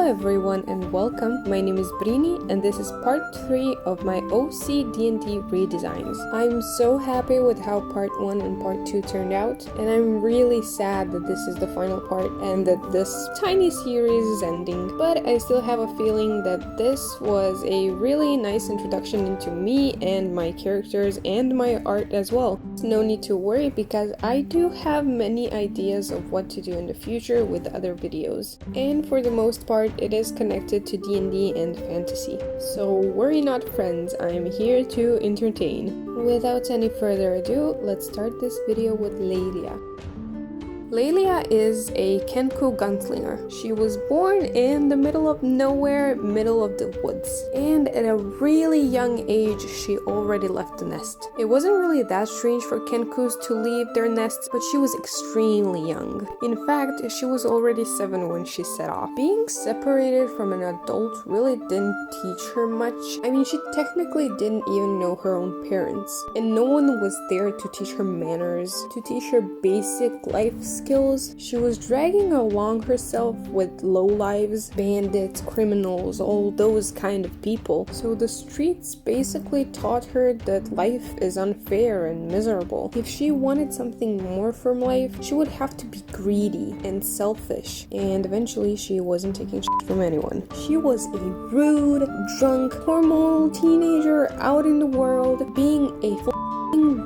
everyone and welcome. My name is Brini and this is part 3 of my OC D&D redesigns. I'm so happy with how part 1 and part 2 turned out, and I'm really sad that this is the final part and that this tiny series is ending, but I still have a feeling that this was a really nice introduction into me and my characters and my art as well. No need to worry because I do have many ideas of what to do in the future with other videos, and for the most part it is connected to D&D and fantasy. So worry not friends, I'm here to entertain. Without any further ado, let's start this video with Lelia. Lelia is a Kenku gunslinger. She was born in the middle of nowhere, middle of the woods, and at a really young age she already left the nest. It wasn't really that strange for Kenkus to leave their nests, but she was extremely young. In fact, she was already 7 when she set off. Being separated from an adult really didn't teach her much. I mean, she technically didn't even know her own parents, and no one was there to teach her manners, to teach her basic life skills. She was dragging along herself with lowlives, bandits, criminals, all those kind of people. So the streets basically taught her that life is unfair and miserable. If she wanted something more from life, she would have to be greedy and selfish, and eventually she wasn't taking shit from anyone. She was a rude, drunk, hormonal teenager out in the world being a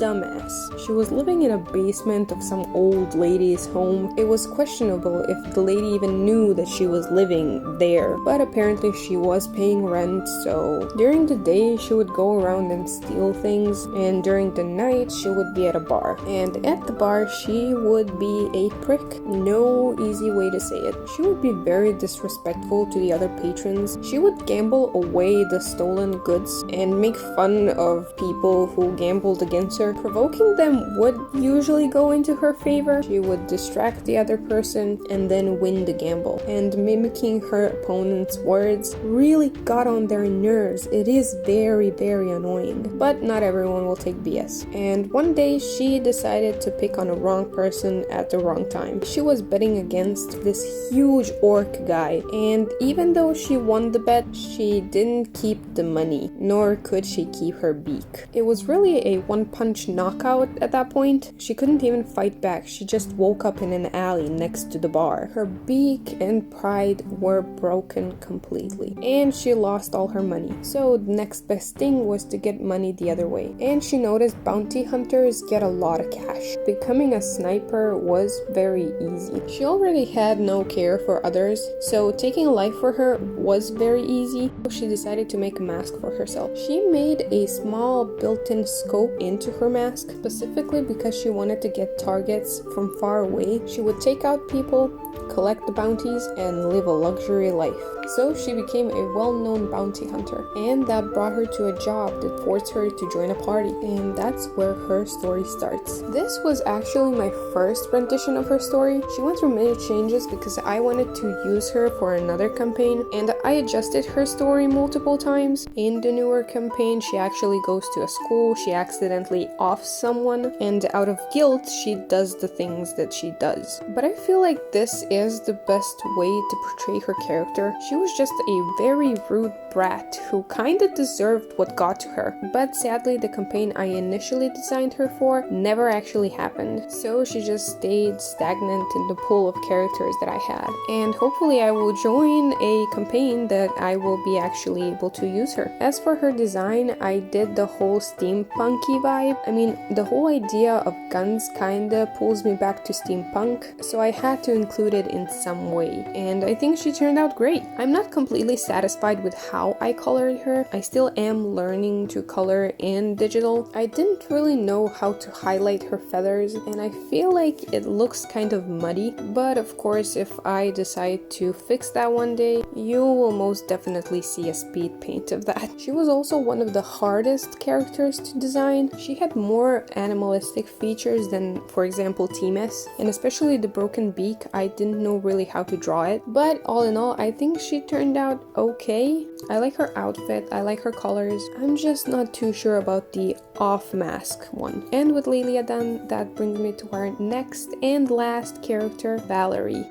dumbass. She was living in a basement of some old lady's home. It was questionable if the lady even knew that she was living there, but apparently she was paying rent, so during the day she would go around and steal things, and during the night she would be at a bar. And at the bar she would be a prick. No easy way to say it. She would be very disrespectful to the other patrons. She would gamble away the stolen goods and make fun of people who gambled against her. Provoking them would usually go into her favor. She would distract the other person and then win the gamble. And mimicking her opponent's words really got on their nerves. It is very, very annoying. But not everyone will take BS. And one day she decided to pick on a wrong person at the wrong time. She was betting against this huge orc guy, and even though she won the bet, she didn't keep the money, nor could she keep her beak. It was really a one-punch knockout at that point. She couldn't even fight back. She just woke up in an alley next to the bar. Her beak and pride were broken completely, and she lost all her money. So the next best thing was to get money the other way, and she noticed bounty hunters get a lot of cash. Becoming a sniper was very easy. She already had no care for others, so taking a life for her was very easy. She decided to make a mask for herself. She made a small built-in scope into her mask, specifically because she wanted to get targets from far away. She would take out people, collect the bounties, and live a luxury life. So she became a well-known bounty hunter, and that brought her to a job that forced her to join a party, and that's where her story starts. This was actually my first rendition of her story. She went through many changes because I wanted to use her for another campaign, and I adjusted her story multiple times. In the newer campaign, she actually goes to a school, she accidentally offs someone, and out of guilt, she does the things that she does. But I feel like this is the best way to portray her character. She was just a very rude brat who kinda deserved what got to her, but sadly the campaign I initially designed her for never actually happened, so she just stayed stagnant in the pool of characters that I had. And hopefully I will join a campaign that I will be actually able to use her. As for her design, I did the whole steampunky vibe. I mean, the whole idea of guns kinda pulls me back to steampunk, so I had to include it in some way, and I think she turned out great. I'm not completely satisfied with how I colored her. I still am learning to color in digital. I didn't really know how to highlight her feathers, and I feel like it looks kind of muddy, but of course if I decide to fix that one day, you will most definitely see a speed paint of that. She was also one of the hardest characters to design. She had more animalistic features than, for example, Times, and especially the broken beak. I didn't know really how to draw it, but all in all I think she turned out okay. I like her outfit, I like her colors. I'm just not too sure about the off mask one. And with Lelia done, that brings me to our next and last character, Valerie.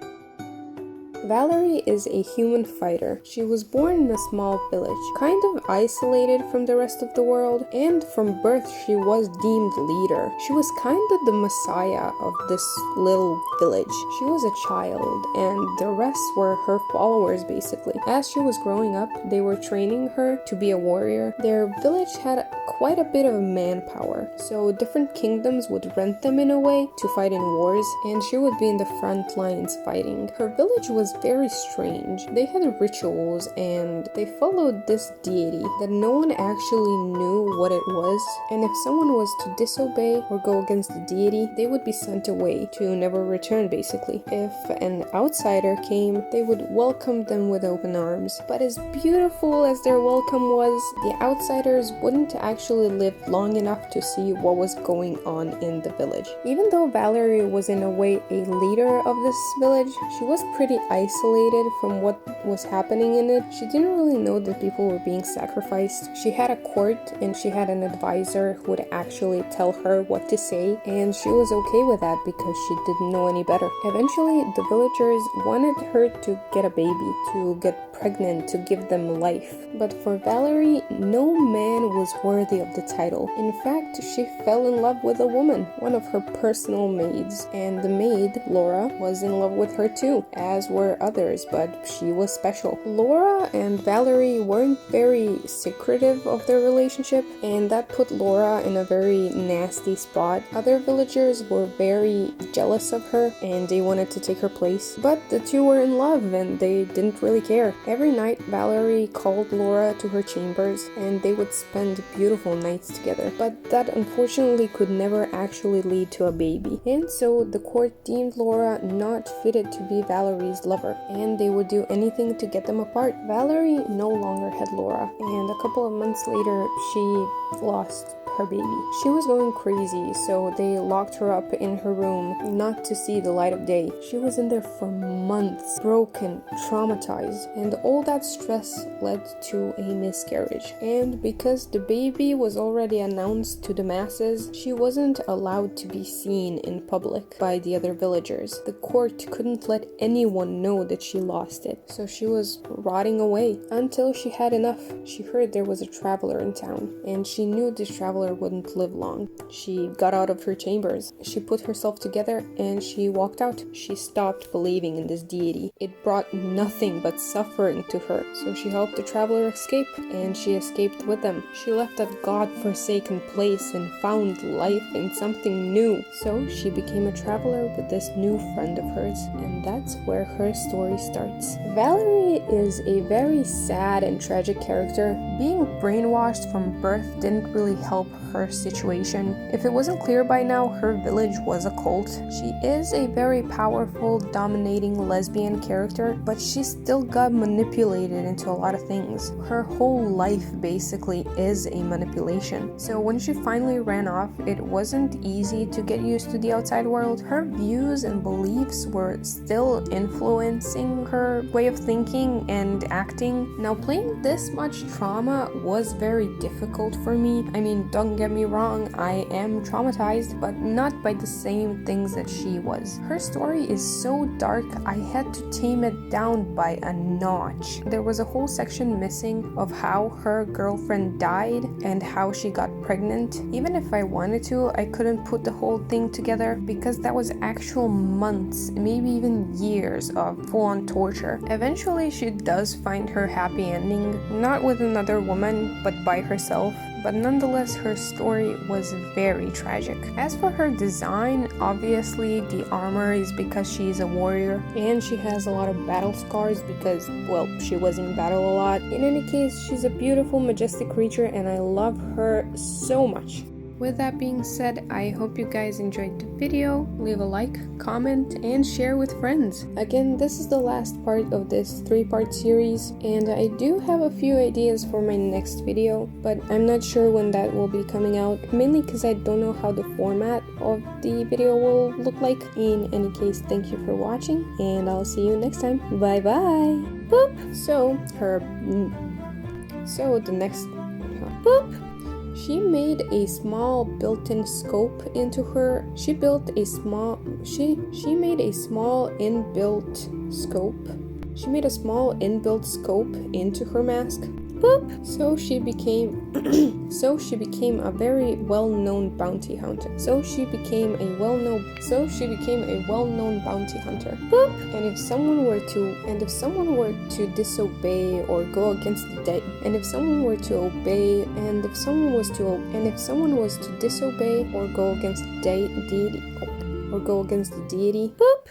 Valerie is a human fighter. She was born in a small village, kind of isolated from the rest of the world, and from birth she was deemed leader. She was kind of the messiah of this little village. She was a child, and the rest were her followers basically. As she was growing up, they were training her to be a warrior. Their village had quite a bit of manpower, so different kingdoms would rent them in a way to fight in wars, and she would be in the front lines fighting. Her village was very strange. They had rituals and they followed this deity that no one actually knew what it was, and if someone was to disobey or go against the deity, they would be sent away to never return basically. If an outsider came, they would welcome them with open arms. But as beautiful as their welcome was, the outsiders wouldn't actually live long enough to see what was going on in the village. Even though Valerie was in a way a leader of this village, she was pretty isolated from what was happening in it. She didn't really know that people were being sacrificed. She had a court and she had an advisor who would actually tell her what to say, and she was okay with that because she didn't know any better. Eventually, the villagers wanted her to get a baby, to get pregnant, to give them life. But for Valerie, no man was worthy of the title. In fact, she fell in love with a woman, one of her personal maids, and the maid, Laura, was in love with her too, as were others, but she was special. Laura and Valerie weren't very secretive of their relationship, and that put Laura in a very nasty spot. Other villagers were very jealous of her and they wanted to take her place, but the two were in love and they didn't really care. Every night, Valerie called Laura to her chambers and they would spend beautiful nights together, but that unfortunately could never actually lead to a baby, and so the court deemed Laura not fitted to be Valerie's lover, and they would do anything to get them apart. Valerie no longer had Laura, and a couple of months later, she lost her baby. She was going crazy, so they locked her up in her room not to see the light of day. She was in there for months, broken, traumatized, and all that stress led to a miscarriage. And because the baby was already announced to the masses, she wasn't allowed to be seen in public by the other villagers. The court couldn't let anyone know that she lost it, so she was rotting away until she had enough. She heard there was a traveler in town, and she knew this traveler wouldn't live long. She got out of her chambers. She put herself together and she walked out. She stopped believing in this deity. It brought nothing but suffering to her. So she helped the traveler escape, and she escaped with them. She left that god-forsaken place and found life in something new. So she became a traveler with this new friend of hers, and that's where her story starts. Valerie is a very sad and tragic character. Being brainwashed from birth didn't really help her situation. If it wasn't clear by now, her village was a cult. She is a very powerful, dominating lesbian character, but she still got manipulated into a lot of things. Her whole life basically is a manipulation. So when she finally ran off, it wasn't easy to get used to the outside world. Her views and beliefs were still influencing her way of thinking and acting. Now, playing this much trauma was very difficult for me. I mean, don't get me wrong, I am traumatized, but not by the same things that she was. Her story is so dark, I had to tame it down by a notch. There was a whole section missing of how her girlfriend died and how she got pregnant. Even if I wanted to, I couldn't put the whole thing together because that was actual months, maybe even years of full-on torture. Eventually, she does find her happy ending, not with another woman, but by herself. But nonetheless, her story was very tragic. As for her design, obviously the armor is because she's a warrior, and she has a lot of battle scars because, well, she was in battle a lot. In any case, she's a beautiful, majestic creature, and I love her so much. With that being said, I hope you guys enjoyed the video. Leave a like, comment, and share with friends. Again, this is the last part of this 3-part series, and I do have a few ideas for my next video, but I'm not sure when that will be coming out, mainly because I don't know how the format of the video will look like. In any case, thank you for watching, and I'll see you next time. Bye bye! Boop! So the next... Boop! She made a small built-in scope into her. She made a small inbuilt scope She made a small inbuilt scope into her mask. Boop. So she became a very well-known bounty hunter. So she became a well-known bounty hunter. Boop. And if someone were to disobey or go against the day, and if someone was to disobey or go against the deity, boop,